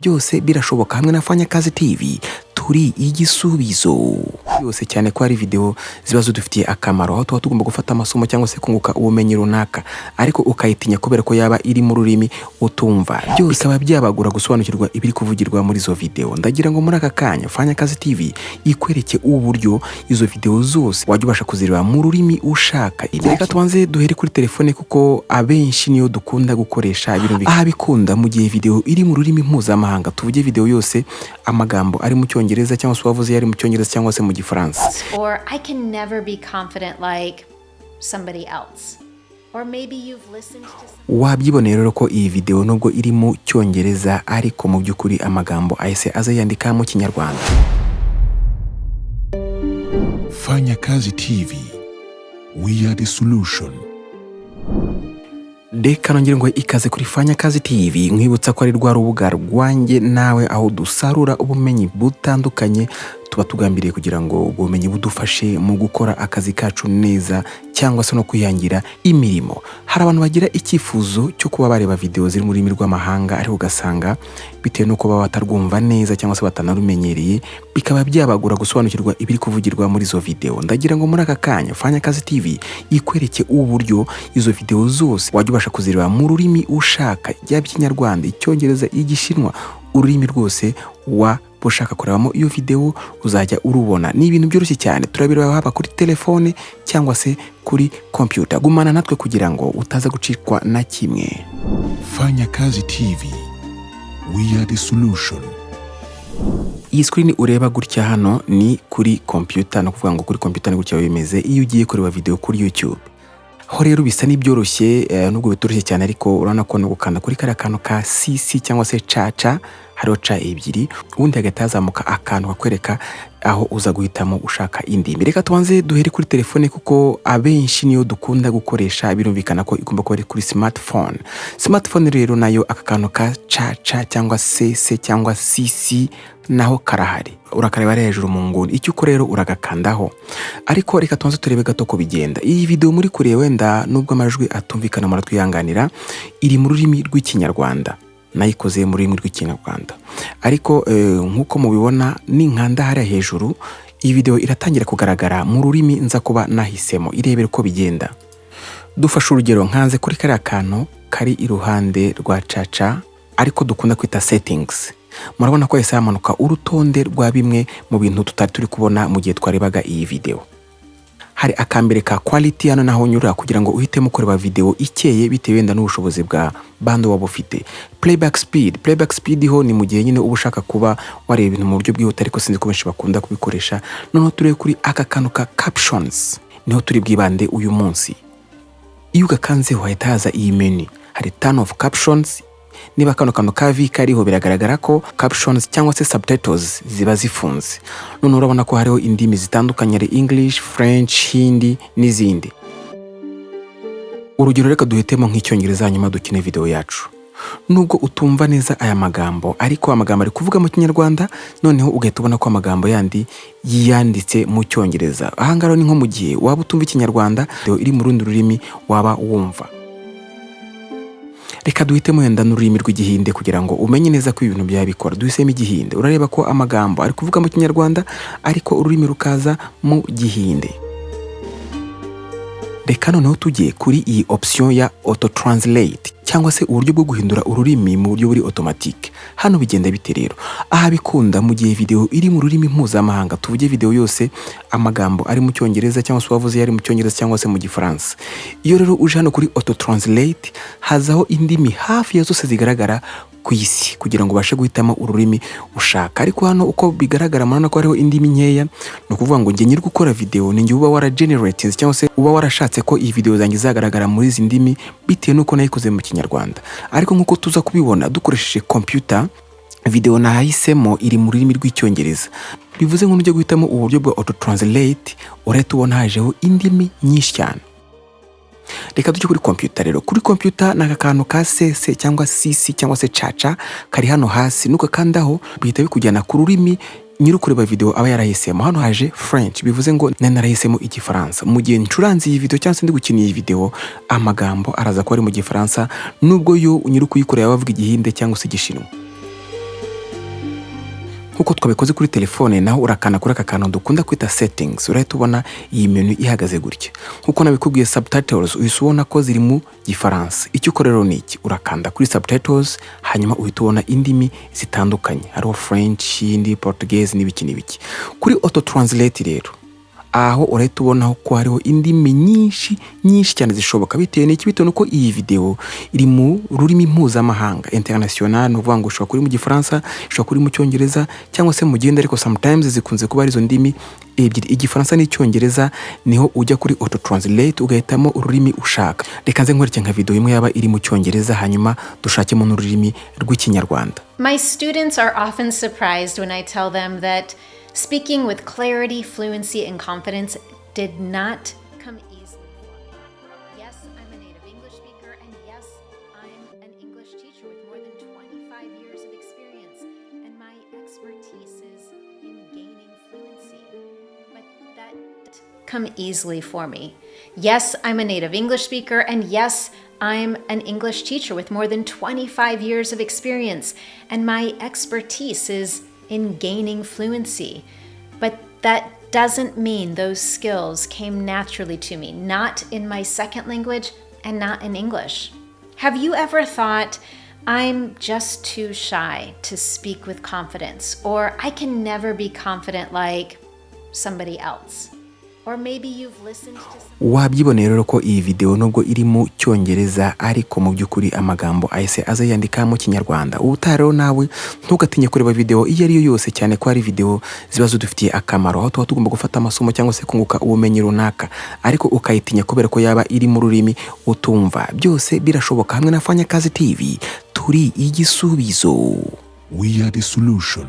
byose birashoboka hamwe na Fanyakazitv turi igisubizo yose cyane ko ari video ziba zidufitiye akamaro aho tuba tugomba gufata amasomo cyangwa se kunguka ubumenyi runaka ariko ukayitinya kubera ko yaba iri mu rurimi utumva byose bikaba byabagura gusobanukirwa ibiri kuvugirwa muri zo video. Ndagira ngo muri aka kanya Fanyakazitv ikwereke uburyo izo video zose wajya ubasha kuzireba mu rurimi ushaka. Reka tubanze duhere kuri telefone kuko abenshi niyo dukunda gukoresha birumvikana bikunda mu gihe video iri mu rurimi mpuzamahanga. Tuvuge video yose amagambo ari mu cyongereza cyangwa se wavuze yari mu cyongereza cyangwa se mu gifaransa. Or I can never be confident like somebody else. Or maybe you've listened to wabyibonera rero ko iyi video nubwo iri mu cyongereza ariko mu byukuri amagambo ahise azayandika mu kinyarwanda. Fanyakazitv, we are the solution. Reka nongere ngo ikaze kuri Fanyakazitv nkwibutsa ko ari rwa rubuga rwanjye nawe aho dusarura ubumenyi butandukanye tuba tugambiriye kugira ngo ubumenyi budufashe mu gukora akazi kacu neza cyangwa se no kwihangira imirimo. Hari abantu bagira icyifuzo cyo kuba bareba video ziri mu rurimi rw'amahanga ariko ugasanga bitewe nuko baba batarwumva neza cyangwa se batanarumenyereye bikaba byabagura gusobanukirwa ibiri kuvugirwa muri zo video. Ndagira ngo muri aka kanya Fanyakazitv ikwereke uburyo izo video zose wajya ubasha kuzireba mu rurimi ushaka, yaba ikinyarwanda, icyongereza, igishinwa, ururimi rwose wa ushaka kurebamo iyo video uzajya urubona. Ni ibintu byoroshye cyane, turabireba haba kuri telefone cyangwa se kuri computer. Gumana natwe kugira ngo utaza gucikwa na kimwe. Fanyakazitv, we are the solution. Iyi screen ureba gutya hano ni kuri computer, no kuvuga ngo kuri computer ni gutya bimeze iyo ugiye kureba video kuri YouTube. Ho rero bisa n'ibyoroshye nubwo bitoroshye cyane ariko urana ko no gukanda kuri kara kantu ka CC cyangwa se caca hariho ca ebyiri ubundi hagatazamuka akantu kakwereka aho uza guhitamo ushaka indimi. Reka tubanze duhere kuri telefone kuko abenshi niyo dukunda gukoresha birumvikana ko igomba kuba ari kuri smartphone. Smartphone rero nayo aka kantu ka caca cyangwa CC cyangwa CC naho karahari, urakareba hejuru mu nguni. Icyo uko rero uragakandaho. Ariko reka tubanze turebe gato ko bigenda. Iyi video muri kureba wenda nubwo amajwi atumvikana muratwihanganira iri mu rurimi rw'ikinyarwanda, nayikoze mu rurimi rw'ikinyarwanda ariko nkuko mubibona ni nkanda hari hejuru iyi video iratangira kugaragara mu rurimi nza kuba nahisemo. Irebere ko bigenda. Dufashe urugero nkanze kuri kari akantu kari iruhande rwa caca ariko dukunda kwita settings. Murabona ko yese yamanuka urutonde rwa bimwe mu bintu tutari turi kubona mu gihe twarebaga iyi video. Hari akambere ka quality hano naho nyura kugira ngo uhitemo kureba video ikeye bitewe wenda n'ubushobozi bwa bando waba ufite. Playback speed ho ni mu gihe nyine uba ushaka kuba wareba ibintu mu buryo bwihuta ariko sinzi ko benshi bakunda kubikoresha. Noneho turebe kuri aka kantu ka captions niho turi bwibande uyu munsi. Iyo ugakanze wahita haza iyi menu, hari turn off captions. Niba kano kantu kavi kariho biragaragara ko captions cyangwa se subtitles ziba zifunze. None urabona ko hariho indimi zitandukanye ari English, French, Hindi n'izindi. Urugero reka duhitemo nk'icyongereza nyuma dukine video yacu. Nubwo utumva neza aya magambo ariko amagambo ari kuvuga mu kinyarwanda noneho ugahita ubona ko amagambo yandi yanditse mu cyongereza. Aha ngaro ni nko mu gihe waba utumva ikinyarwanda iri mu rundi rurimi waba wumva. Reka duhitemo yenda n'ururimi rw'igihinde kugira ngo umenye neza ko ibintu byabikora. Duhisemo igihinde. Urareba ko amagambo ari kuvuga mu kinyarwanda ariko ururimi rukaza mu gihinde. Reka noneho tujye kuri iyi option ya auto translate cyangwa se uburyo bwo guhindura ururimi mu buryo buri automatique. Hano bigenda bite rero? Aha bikunda mu gihe video iri mu rurimi mpuzamahanga. Tuvuge video yose amagambo ari mu cyongereza cyangwa se wavuze yari mu cyongereza cyangwa se mu gifaransa. Iyo rero uje hano kuri auto translate hazaho indimi hafi ya zose zigaragara ku isi kugira ngo ubashe guhitamo ururimi ushaka. Ariko hano uko bigaragara murana ko hariho indimi nkeya, no kuvuga ngo nge nyiri gukora video ninjye uba wara generated cyangwa se uba warashatse ko iyi video zanjye zagaragara muri izi ndimi bitewe nuko nayikoze mu kinyarwanda. Ariko nkuko tuza kubibona dukoresheje computer, video nahisemo iri mu rurimi rw'icyongereza. Bivuze ngo nujye guhitamo uburyo bwa auto translate urahita ubona hajeho indimi nyinshi cyane. Reka tujye kuri computer rero. Kuri computer naka kantu ka CC cyangwa CC cyangwa se caca kari hano hasi, nuko kandaho bihita bikujyana ku rurimi nyiri kureba video aba yarahisemo. Hano haje French, bivuze ngo narahisemo igifaransa. Mu gihe ncuranze iyi video cyangwa se ndi gukina iyi video amagambo araza ko ari mu gifaransa nubwo yo nyiri kuyikorera bavuga igihinde cyangwa se igishinwa. nkuko twabikoze kuri telefone naho urakanda kuri aka kantu dukunda kwita settings urahita ubona iyi menu ihagaze gutya nkuko nabikubwiye subtitles uhise ubona ko ziri mu gifaransa icyo ukorera ni iki urakanda kuri subtitles hanyuma uhita ubona indimi zitandukanye hariho French indi Portuguese n'ibiki kuri auto translate rero aho urahita ubona ko hariho indimi nyinshi cyane zishoboka bitewe nuko iyi video iri mu rurimi mpuzamahanga international no vuga ngo ushobora kuri mu gifaransa ushobora kuri mu cyongereza cyangwa se mu genda ariko sometimes zikunze kuba arizo ndimi ebyiri igifaransa n'icyongereza niho ujya kuri auto translate ugahitamo ururimi ushaka reka nze nkwereke nka video imwe yaba iri mu cyongereza hanyuma dushakemo n'ururimi rw'ikinyarwanda. My students are often surprised when I tell them that speaking with clarity, fluency, and confidence did not come easily for me. Yes, I'm a native English speaker, and yes, I'm an English teacher with more than 25 years of experience, and my expertise is in gaining fluency. But that didn't come easily for me. Yes, I'm a native English speaker, and yes, I'm an English teacher with more than 25 years of experience, and my expertise is in gaining fluency. But that doesn't mean those skills came naturally to me, not in my second language and not in English. Have you ever thought, I'm just too shy to speak with confidence, or I can never be confident like somebody else? Or maybe you've listened to wabyibonera rero ko iyi video nubwo iri mu cyongereza ariko mu byukuri amagambo ahise aza yandika mu kinyarwanda. Ubutaro nawe ntugatinye kureba video iyo ariyo yose cyane ko ari video ziba zidufitiye akamaro aho tuba tugomba gufata amasomo cyangwa se kunguka ubumenyi runaka ariko ukayitinya kubera ko yaba iri mu rurimi utumva. Byose birashoboka hamwe na Fanyakazitv turi igisubizo. We are the solution.